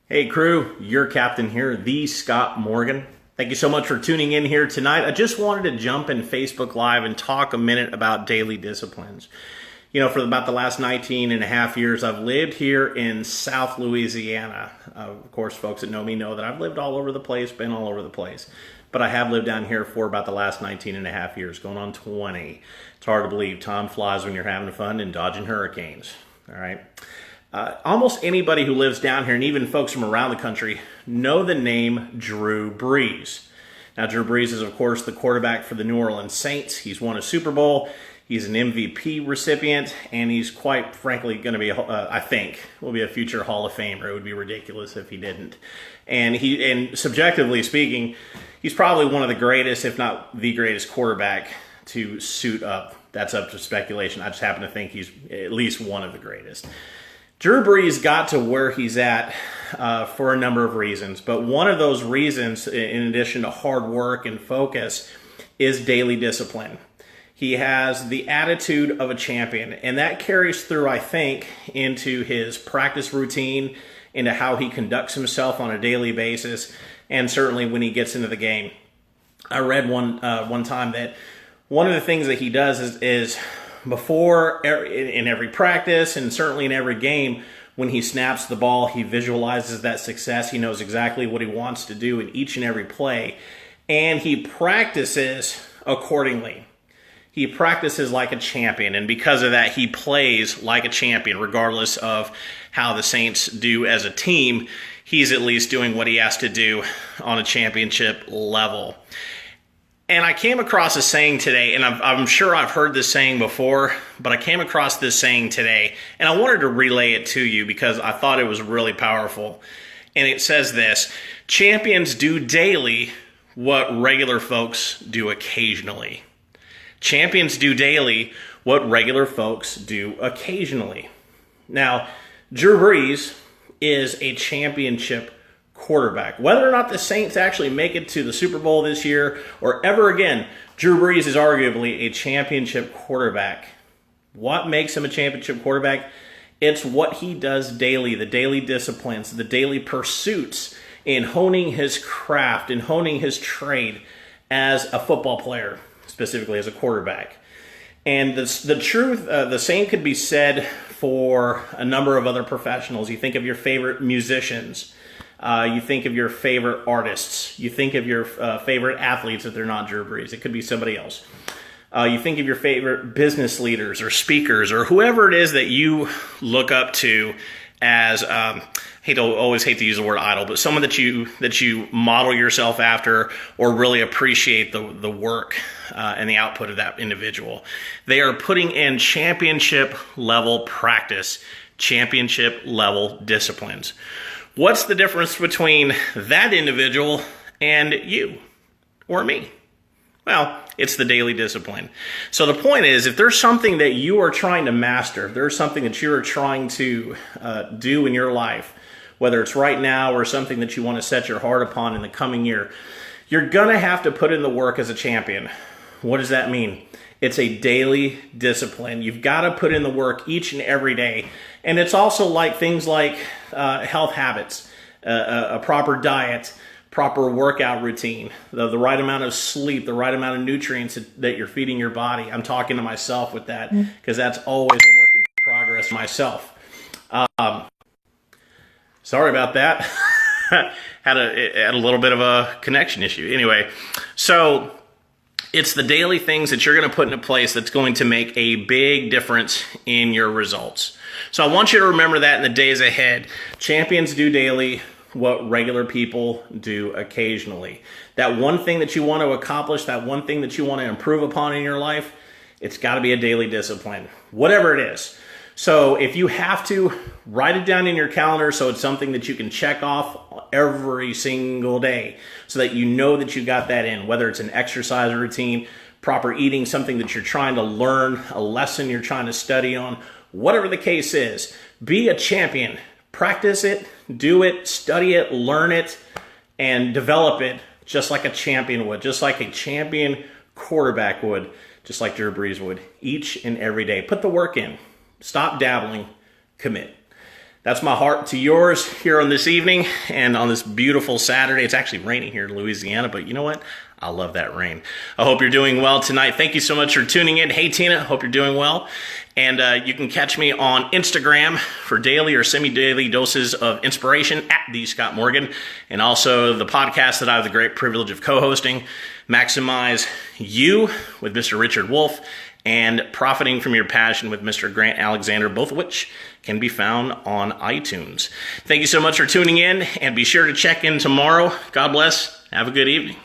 Hey crew, your captain here, the Scott Morgan. Thank you so much for tuning in here tonight. I just wanted to jump in Facebook Live and talk a minute about daily disciplines. You know, for about the last 19 and a half years, I've lived here in South Louisiana. Of course, folks that know me know that I've lived all over the place, been all over the place. But I have lived down here for about the last 19 and a half years, going on 20. It's hard to believe. Time flies when you're having fun and dodging hurricanes. All right. Almost anybody who lives down here, and even folks from around the country, know the name Drew Brees. Now, Drew Brees is, of course, the quarterback for the New Orleans Saints. He's won a Super Bowl. He's an MVP recipient, and he's quite frankly going to be, I think, will be a future Hall of Famer. It would be ridiculous if he didn't. And subjectively speaking, he's probably one of the greatest, if not the greatest quarterback to suit up. That's up to speculation. I just happen to think he's at least one of the greatest. Drew Brees got to where he's at for a number of reasons, but one of those reasons, in addition to hard work and focus, is daily discipline. He has the attitude of a champion, and that carries through, I think, into his practice routine, into how he conducts himself on a daily basis, and certainly when he gets into the game. I read one time that one of the things that he does is before in every practice and certainly in every game, when he snaps the ball, he visualizes that success. He knows exactly what he wants to do in each and every play, and he practices accordingly. He practices like a champion, and because of that, he plays like a champion, regardless of how the Saints do as a team. He's at least doing what he has to do on a championship level. And I came across a saying today, and I'm sure I've heard this saying before, but I came across this saying today, and I wanted to relay it to you because I thought it was really powerful. And it says this: champions do daily what regular folks do occasionally. Champions do daily what regular folks do occasionally. Now, Drew Brees is a championship quarterback. Whether or not the Saints actually make it to the Super Bowl this year or ever again, Drew Brees is arguably a championship quarterback. What makes him a championship quarterback? It's what he does daily, the daily disciplines, the daily pursuits in honing his craft and honing his trade as a football player, specifically as a quarterback. And the truth, the same could be said for a number of other professionals. You think of your favorite musicians. You think of your favorite artists. You think of your favorite athletes if they're not Drew Brees. It could be somebody else. You think of your favorite business leaders or speakers or whoever it is that you look up to as, always hate to use the word idol, but someone that you model yourself after or really appreciate the work and the output of that individual. They are putting in championship level practice, championship level disciplines. What's the difference between that individual and you or me? Well, it's the daily discipline. So the point is, if there's something that you are trying to master, if there's something that you are trying to do in your life, whether it's right now or something that you want to set your heart upon in the coming year, you're going to have to put in the work as a champion. What does that mean? It's a daily discipline. You've got to put in the work each and every day. And it's also like things like health habits, a proper diet, proper workout routine, the right amount of sleep, the right amount of nutrients that you're feeding your body. I'm talking to myself with that because that's always a work in progress myself. Sorry about that. had a little bit of a connection issue. Anyway, so it's the daily things that you're going to put into place that's going to make a big difference in your results. So I want you to remember that in the days ahead. Champions do daily what regular people do occasionally. That one thing that you want to accomplish, that one thing that you want to improve upon in your life, it's got to be a daily discipline, whatever it is. So if you have to, write it down in your calendar so it's something that you can check off every single day so that you know that you got that in, whether it's an exercise routine, proper eating, something that you're trying to learn, a lesson you're trying to study on, whatever the case is. Be a champion. Practice it, do it, study it, learn it, and develop it just like a champion would, just like a champion quarterback would, just like Drew Brees would, each and every day. Put the work in. Stop dabbling. Commit. That's my heart to yours here on this evening and on this beautiful Saturday. It's actually raining here in Louisiana, but you know what? I love that rain. I hope you're doing well tonight. Thank you so much for tuning in. Hey, Tina, hope you're doing well. And you can catch me on Instagram for daily or semi-daily doses of inspiration at The Scott Morgan. And also the podcast that I have the great privilege of co-hosting, Maximize You with Mr. Richard Wolf, and Profiting from Your Passion with Mr. Grant Alexander, both of which can be found on iTunes. Thank you so much for tuning in, and be sure to check in tomorrow. God bless. Have a good evening.